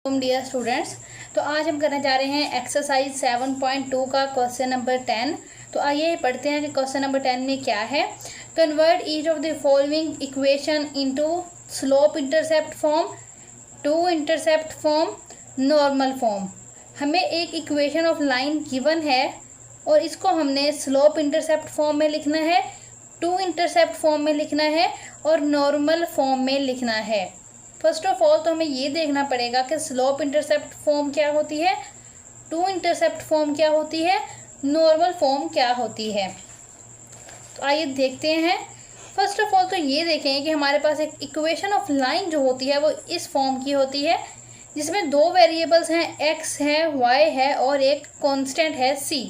Dear students, तो आज हम करने जा रहे हैं एक्सरसाइज 7.2 का क्वेश्चन नंबर 10। तो आइए पढ़ते हैं कि क्वेश्चन नंबर 10 में क्या है। Convert each of the following equation into slope intercept form, two intercept form, normal form. हमें एक इक्वेशन ऑफ लाइन गिवन है और इसको हमने स्लोप इंटरसेप्ट फॉर्म में लिखना है, टू इंटरसेप्ट फॉर्म में लिखना है और नॉर्मल फॉर्म में लिखना है। फर्स्ट ऑफ ऑल तो हमें ये देखना पड़ेगा कि स्लोप इंटरसेप्ट फॉर्म क्या होती है, टू इंटरसेप्ट फॉर्म क्या होती है, नॉर्मल फॉर्म क्या होती है। तो आइए देखते हैं। फर्स्ट ऑफ ऑल तो ये देखें कि हमारे पास एक इक्वेशन ऑफ लाइन जो होती है वो इस फॉर्म की होती है, जिसमें दो वेरिएबल्स हैं, एक्स है, वाई है और एक कांस्टेंट है सी।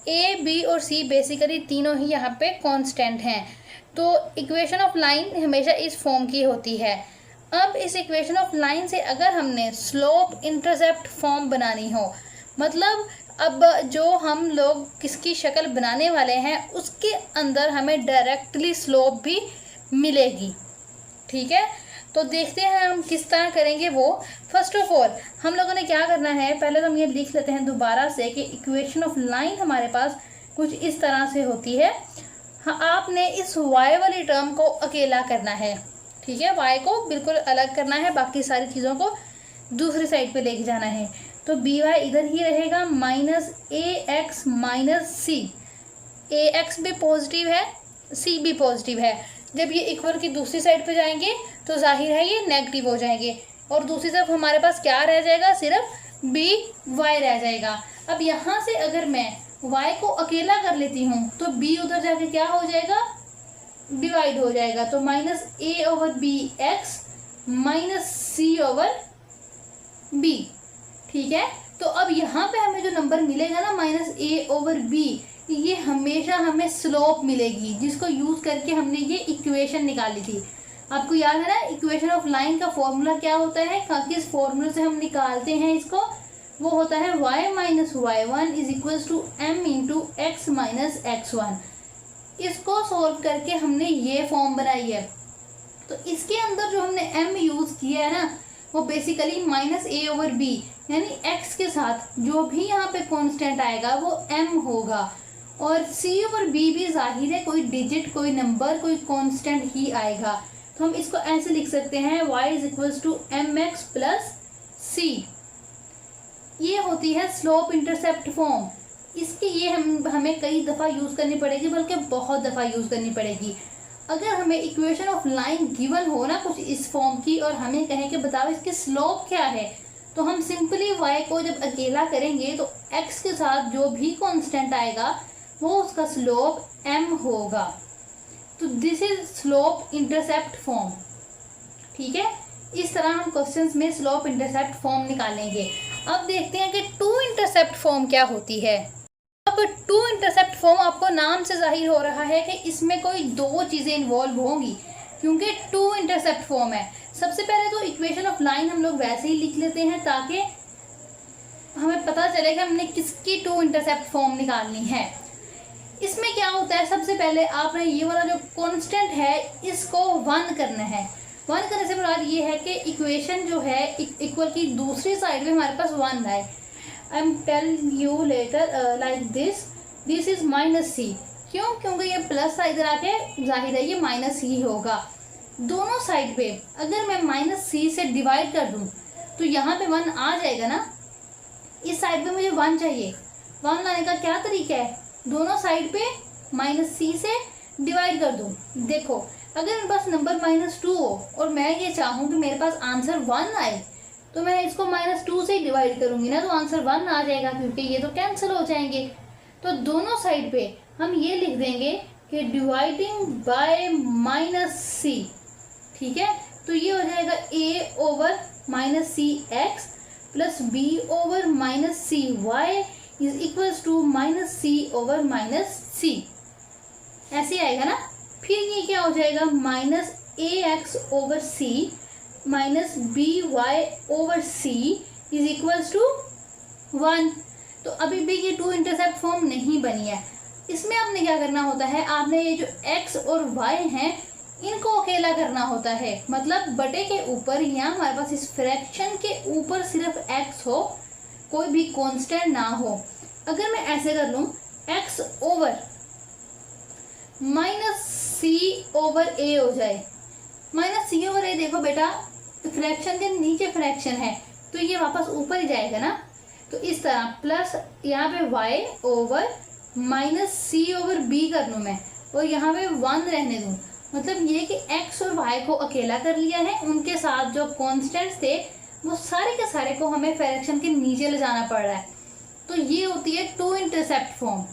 ए, बी और सी बेसिकली तीनों ही यहाँ पे कांस्टेंट हैं। तो इक्वेशन ऑफ लाइन हमेशा इस फॉर्म की होती है। अब इस इक्वेशन ऑफ लाइन से अगर हमने स्लोप इंटरसेप्ट फॉर्म बनानी हो, मतलब अब जो हम लोग किसकी शक्ल बनाने वाले हैं उसके अंदर हमें डायरेक्टली स्लोप भी मिलेगी। ठीक है, तो देखते हैं हम किस तरह करेंगे वो। फर्स्ट ऑफ ऑल हम लोगों ने क्या करना है, पहले तो हम ये लिख लेते हैं दोबारा से कि इक्वेशन ऑफ लाइन हमारे पास कुछ इस तरह से होती है। हाँ, आपने इस वाई वाली टर्म को अकेला करना है। ठीक है, y को बिल्कुल अलग करना है, बाकी सारी चीज़ों को दूसरी साइड पे लेके जाना है। तो बी वाई इधर ही रहेगा, minus a x minus C. A x भी पॉजिटिव है, सी भी पॉजिटिव है। जब ये इक्वल की दूसरी साइड पे जाएंगे तो जाहिर है ये नेगेटिव हो जाएंगे और दूसरी तरफ हमारे पास क्या रह जाएगा, सिर्फ बी वाई रह जाएगा। अब यहाँ से अगर मैं y को अकेला कर लेती हूँ तो b उधर जाके क्या हो जाएगा, डिवाइड हो जाएगा। तो minus a over B x minus c over B. ठीक है, तो अब यहाँ पे हमें जो नंबर मिलेगा ना माइनस ए ओवर बी, ये हमेशा हमें स्लोप मिलेगी, जिसको यूज करके हमने ये इक्वेशन निकाली थी। आपको याद है ना इक्वेशन ऑफ लाइन का फॉर्मूला क्या होता है, किस फॉर्मूले से हम निकालते हैं इसको, वो होता है y minus y one is equal to m into x minus x one. इसको सोल्व करके हमने ये फॉर्म बनाई है। तो इसके अंदर जो हमने m यूज किया है ना, वो basically minus a over B, यानी x के साथ जो भी यहाँ पे कांस्टेंट आएगा वो m होगा और c ओवर b भी जाहिर है कोई डिजिट, कोई नंबर, कोई कांस्टेंट ही आएगा। तो हम इसको ऐसे लिख सकते हैं y is equal to m x plus c. ये होती है स्लोप इंटरसेप्ट फॉर्म। इसकी ये हमें कई दफ़ा यूज़ करनी पड़ेगी, बल्कि बहुत दफ़ा यूज़ करनी पड़ेगी। अगर हमें इक्वेशन ऑफ लाइन गिवन हो ना कुछ इस फॉर्म की और हमें कहें कि बताओ इसकी स्लोप क्या है, तो हम सिंपली y को जब अकेला करेंगे तो x के साथ जो भी कांस्टेंट आएगा वो उसका स्लोप m होगा। तो this is slope intercept form. ठीक है, इस तरह हम क्वेश्चंस में स्लोप इंटरसेप्ट फॉर्म निकालेंगे। अब देखते हैं कि टू इंटरसेप्ट फॉर्म क्या होती है। अब टू इंटरसेप्ट फॉर्म आपको नाम से जाहिर हो रहा है कि इसमें कोई दो चीज़ें इन्वॉल्व होंगी, क्योंकि टू इंटरसेप्ट फॉर्म है। सबसे पहले तो इक्वेशन ऑफ लाइन हम लोग वैसे ही लिख लेते हैं ताकि हमें पता चले कि हमने किसकी टू इंटरसेप्ट फॉर्म निकालनी है। इसमें क्या होता है, सबसे पहले आपने ये वाला जो कॉन्स्टेंट है इसको वन करना है। वन करने से मुराद ये है कि इक्वेशन जो है इक्वल की दूसरी साइड में हमारे पास वन आए। I am tell you later like this is minus c. क्यों, क्योंकि ये प्लस इधर आके जाहिर है ये माइनस ही होगा। दोनों साइड पे अगर मैं माइनस सी से डिवाइड कर दूं तो यहाँ पे वन आ जाएगा ना। इस साइड पे मुझे वन चाहिए। वन लाने का क्या तरीका है, दोनों साइड पे माइनस सी से डिवाइड कर दूं। देखो, अगर मेरे पास नंबर माइनस टू हो और मैं ये चाहूँ कि मेरे पास आंसर वन आए, तो मैं इसको माइनस टू से डिवाइड करूंगी ना, तो आंसर वन आ जाएगा, क्योंकि ये तो कैंसिल हो जाएंगे। तो दोनों साइड पे हम ये लिख देंगे कि डिवाइडिंग बाय माइनस सी। ठीक है, तो ये हो जाएगा a over minus c x plus b over minus c y is equal to minus c over minus c. ऐसे आएगा ना। फिर ये क्या हो जाएगा, minus a x over c minus b y over c is equal to one. तो अभी भी ये टू इंटरसेप्ट फॉर्म नहीं बनी है। इसमें आपने क्या करना होता है, आपने ये जो x और y हैं इनको अकेला करना होता है, मतलब बटे के ऊपर यहाँ हमारे पास इस फ्रैक्शन के ऊपर सिर्फ x हो, कोई भी कांस्टेंट ना हो। अगर मैं ऐसे कर लूँ x over minus c over ए हो जाए, माइनस सी ओवर ए, देखो बेटा फ्रैक्शन के नीचे फ्रैक्शन है तो ये वापस ऊपर ही जाएगा ना, तो इस तरह प्लस यहाँ पे y over minus c over b कर लूँ मैं और यहाँ पे 1 रहने दूँ, मतलब ये कि x और y को अकेला कर लिया है, उनके साथ जो कॉन्स्टेंट्स थे वो सारे के सारे को हमें फ्रैक्शन के नीचे ले जाना पड़ रहा है। तो ये होती है two intercept form.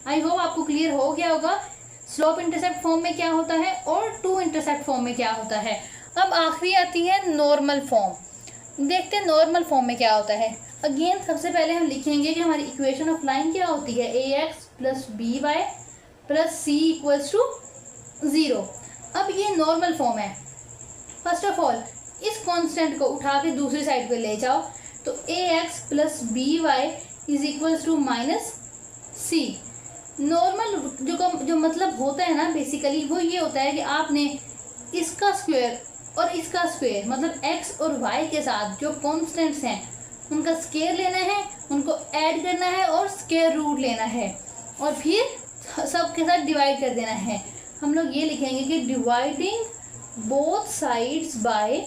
I hope आपको क्लियर हो गया होगा स्लोप इंटरसेप्ट फॉर्म में क्या होता है और टू इंटरसेप्ट फॉर्म में क्या होता है। अब आखिरी आती है नॉर्मल फॉर्म। देखते हैं नॉर्मल फॉर्म में क्या होता है। अगेन सबसे पहले हम लिखेंगे कि हमारी इक्वेशन ऑफ लाइन क्या होती है, ax plus b y plus c equals to 0। अब ये नॉर्मल फॉर्म है। फर्स्ट ऑफ ऑल इस कांस्टेंट को उठा के दूसरी साइड पे ले जाओ तो ax plus b y is equals to minus c. Normal जो मतलब होता है ना बेसिकली वो ये होता है कि आपने इसका स्क्वायर और इसका स्क्वायर मतलब x और y के साथ जो कॉन्स्टेंट्स हैं उनका स्क्वायर लेना है, उनको ऐड करना है और स्क्वायर रूट लेना है और फिर सबके साथ डिवाइड कर देना है। हम लोग ये लिखेंगे कि dividing both sides by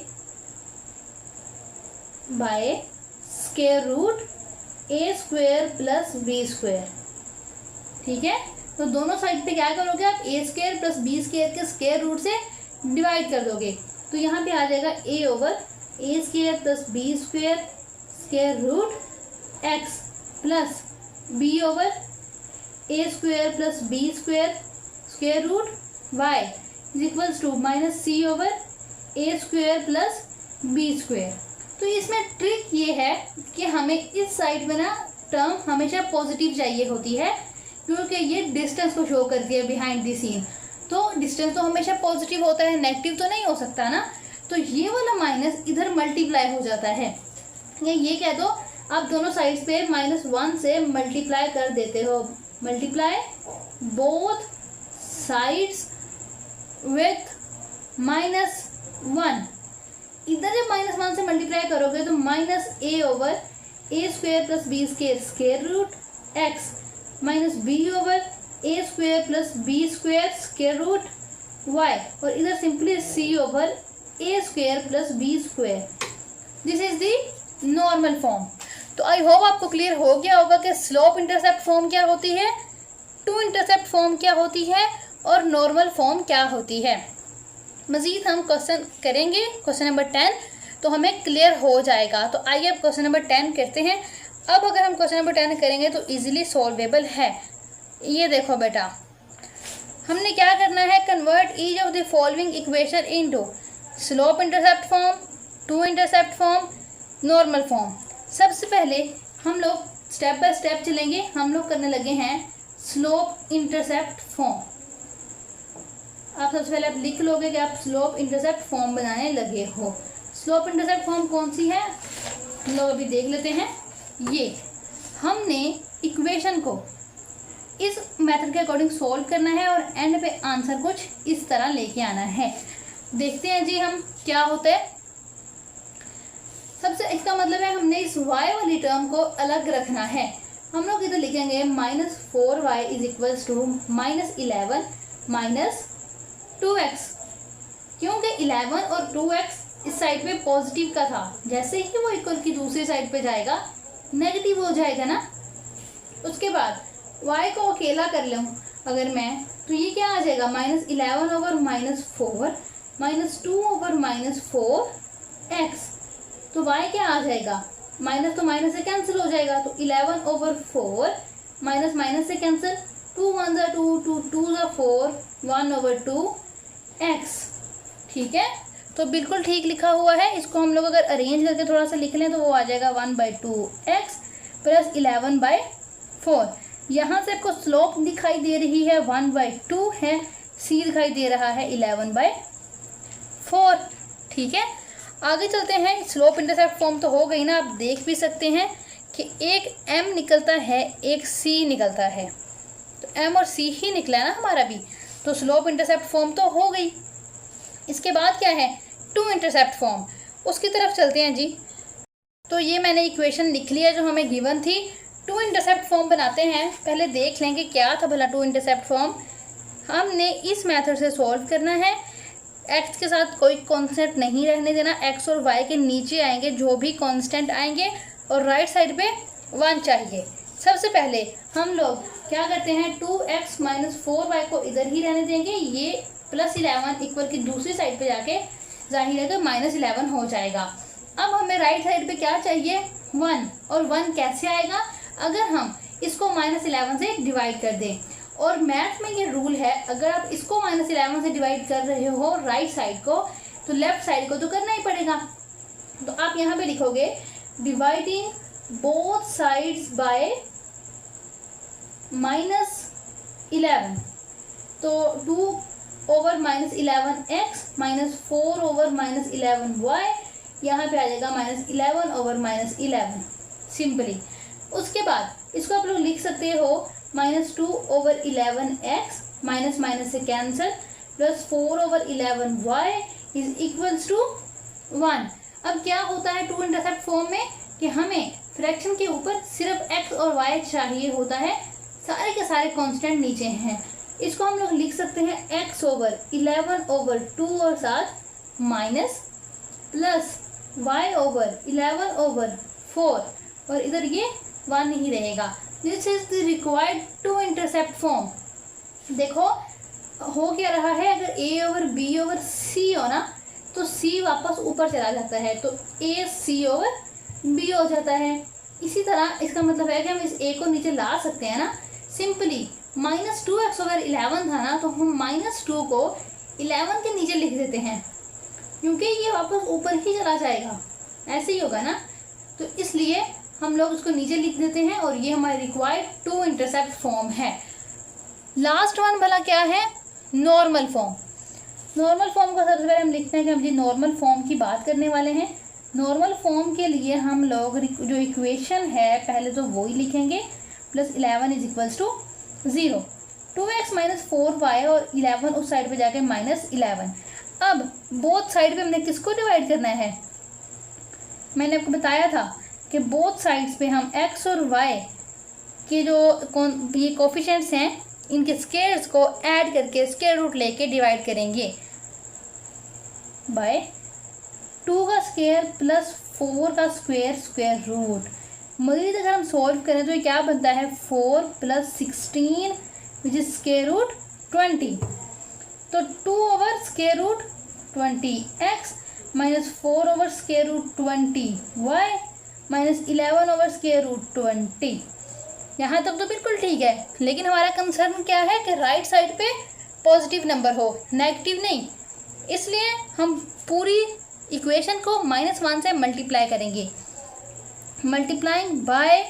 square root a square plus b square. ठीक है, तो दोनों साइड पे क्या करोगे आप, a square plus b square के स्क्वायर रूट से डिवाइड कर दोगे तो यहाँ पे आ जाएगा a over a square plus b square square root x plus b over a square plus b square square root y is equals to minus c over a square plus b square. तो इसमें trick ये है कि हमें इस side में ना term हमेशा पॉजिटिव चाहिए होती है क्योंकि ये डिस्टेंस को शो करती है बिहाइंड द सीन। तो डिस्टेंस तो हमेशा पॉजिटिव होता है, नेगेटिव तो नहीं हो सकता ना। तो ये वाला माइनस इधर मल्टीप्लाई हो जाता है, ये कह दो आप दोनों साइड्स पे -1 से मल्टीप्लाई कर देते हो, मल्टीप्लाई बोथ साइड्स विथ -1। इधर जब -1 से मल्टीप्लाई करोगे तो minus a over a square plus b square square root x minus b over a square plus b square square root y और इधर simply c over a square plus b square. This is the normal form. तो I hope आपको clear हो गया होगा कि slope intercept form क्या होती है, टू इंटरसेप्ट फॉर्म क्या होती है और नॉर्मल फॉर्म क्या होती है। मज़ीद हम क्वेश्चन करेंगे क्वेश्चन नंबर 10 तो हमें क्लियर हो जाएगा। तो आइए अब क्वेश्चन नंबर 10 करते हैं। अब अगर हम क्वेश्चन नंबर 10 करेंगे तो इजीली सॉल्वेबल है। ये देखो बेटा हमने क्या करना है, convert each of the following equation into slope intercept form, two intercept form, normal form. सबसे पहले हम लोग स्टेप बाय स्टेप चलेंगे। हम लोग करने लगे हैं स्लोप इंटरसेप्ट फॉर्म। आप सबसे पहले आप लिख लोगे कि आप स्लोप इंटरसेप्ट फॉर्म बनाने लगे हो। स्लोप इंटरसेप्ट फॉर्म कौन सी है हम लोग अभी देख लेते हैं। ये हमने इक्वेशन को इस मेथड के अकॉर्डिंग सॉल्व करना है और एंड पे आंसर कुछ इस तरह लेके आना है। देखते हैं जी हम क्या होता है। सबसे इसका मतलब है हमने इस y वाली टर्म को अलग रखना है। हम लोग इधर लिखेंगे -4y is equals to -11 minus 2x, क्योंकि 11 और 2x इस साइड पे पॉजिटिव का था, जैसे ही वो इक्वल की दूसरी साइड पे जाएगा नेगेटिव हो जाएगा ना। उसके बाद y को अकेला कर लूँ अगर मैं तो ये क्या आ जाएगा, -11 ओवर -4 -2 ओवर -4x। तो y क्या आ जाएगा, माइनस तो माइनस से कैंसिल हो जाएगा तो 11 ओवर 4 माइनस माइनस से कैंसिल, 2 1 ज़ा 2 2 2 ज़ा 4 1 ओवर 2x। ठीक है, तो बिल्कुल ठीक लिखा हुआ है। इसको हम लोग अगर अरेंज करके थोड़ा सा लिख लें तो वो आ जाएगा 1/2x प्लस 11/4। यहाँ से आपको स्लोप दिखाई दे रही है 1/2 है, c दिखाई दे रहा है 11/4। ठीक है, आगे चलते हैं। स्लोप इंटरसेप्ट फॉर्म तो हो गई ना, आप देख भी सकते हैं कि एक m निकलता है एक c निकलता है, तो m और c ही निकला है ना हमारा भी, तो स्लोप इंटरसेप्ट फॉर्म तो हो गई। इसके बाद क्या है, टू इंटरसेप्ट फॉर्म, उसकी तरफ चलते हैं जी। तो ये मैंने इक्वेशन लिख लिया जो हमें गिवन थी। टू इंटरसेप्ट फॉर्म बनाते हैं, पहले देख लें कि क्या था भला टू इंटरसेप्ट फॉर्म। हमने इस मेथड से सॉल्व करना है, एक्स के साथ कोई कांस्टेंट नहीं रहने देना, एक्स और वाई के नीचे आएंगे जो भी कांस्टेंट आएंगे, और राइट साइड पे 1 चाहिए। सबसे पहले हम लोग क्या करते हैं, 2x - 4y को इधर ही रहने देंगे, ये +11 इक्वल की दूसरी साइड पे जाके जाहिर है कि -11 हो जाएगा। अब हमें राइट साइड पे क्या चाहिए, 1, और 1 कैसे आएगा, अगर हम इसको -11 से डिवाइड कर दें। और मैथ में ये रूल है, अगर आप इसको -11 से डिवाइड कर रहे हो राइट साइड को, तो लेफ्ट साइड को तो करना ही पड़ेगा। तो आप यहाँ पे लिखोगे डिवाइडिंग बोथ साइड्स बाय -11, तो 2/-11x -4/-11y, यहाँ पे आ जाएगा -11/-11 सिंपली। उसके बाद इसको आप लोग लिख सकते हो -2/11x, माइनस से cancel, +4/11y is equals to 1। अब क्या होता है टू इंटरसेप्ट फॉर्म में कि हमें फ्रैक्शन के ऊपर सिर्फ x और y चाहिए होता है, सारे के सारे कांस्टेंट नीचे हैं। इसको हम लोग लिख सकते हैं x/11/2 और साथ माइनस, प्लस y/11/4, और इधर ये 1 ही रहेगा। This is the required two intercept form. देखो हो क्या रहा है, अगर a/b/c हो ना, तो c वापस ऊपर चला जाता है, तो ac/b हो जाता है। इसी तरह इसका मतलब है कि हम इस a को नीचे ला सकते हैं ना, सिंपली -2x अगर 11 था ना, तो हम -2 को 11 के नीचे लिख देते हैं, क्योंकि ये वापस ऊपर ही चला जाएगा, ऐसे ही होगा ना। तो इसलिए हम लोग उसको नीचे लिख देते हैं, और ये हमारे रिक्वायर्ड टू इंटरसेप्ट फॉर्म है। लास्ट वन भला क्या है, नॉर्मल फॉर्म। नॉर्मल फॉर्म को सबसे पहले हम लिखते हैं कि हम जी नॉर्मल फॉर्म की बात करने वाले हैं। नॉर्मल फॉर्म के लिए हम लोग जो इक्वेशन है पहले तो वो ही लिखेंगे, +11 is equals to 0, 2x - 4y और 11 उस साइड पे जाके -11। अब बोथ साइड पे हमने किसको डिवाइड करना है, मैंने आपको बताया था कि बोथ साइड्स पे हम x और y के जो ये कोफिशिएंट्स हैं, इनके स्क्वायर्स को ऐड करके स्क्वायर रूट लेके डिवाइड करेंगे बाय 2 का स्क्वायर प्लस 4 का स्क्वायर स्क्वायर रूट। मज़ीद अगर हम सॉल्व करें तो ये क्या बनता है, 4 + 16 विच इज स्क्वायर रूट 20। तो 2/√20x -4/√20y -11/√20। यहाँ तक तो बिल्कुल ठीक है, लेकिन हमारा कंसर्न क्या है कि राइट साइड पे पॉजिटिव नंबर हो, नेगेटिव नहीं। इसलिए हम पूरी इक्वेशन को -1 से मल्टीप्लाई करेंगे, मल्टीप्लाइंग बाय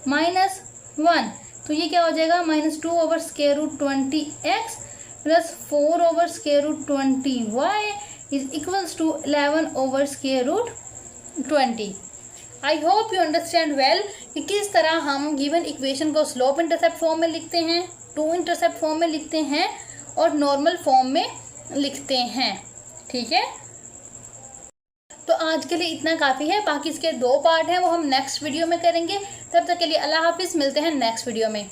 -1। तो ये क्या हो जाएगा, -2/√20x + 4/√20y is equals to 11/√20। I hope you understand well कि किस तरह हम गिवन इक्वेशन को स्लोप इंटरसेप्ट फॉर्म में लिखते हैं, टू इंटरसेप्ट फॉर्म में लिखते हैं, और नॉर्मल फॉर्म में लिखते हैं। ठीक है, तो आज के लिए इतना काफ़ी है, बाकी इसके 2 पार्ट हैं वो हम नेक्स्ट वीडियो में करेंगे। तब तक के लिए अल्लाह हाफिज़, मिलते हैं नेक्स्ट वीडियो में।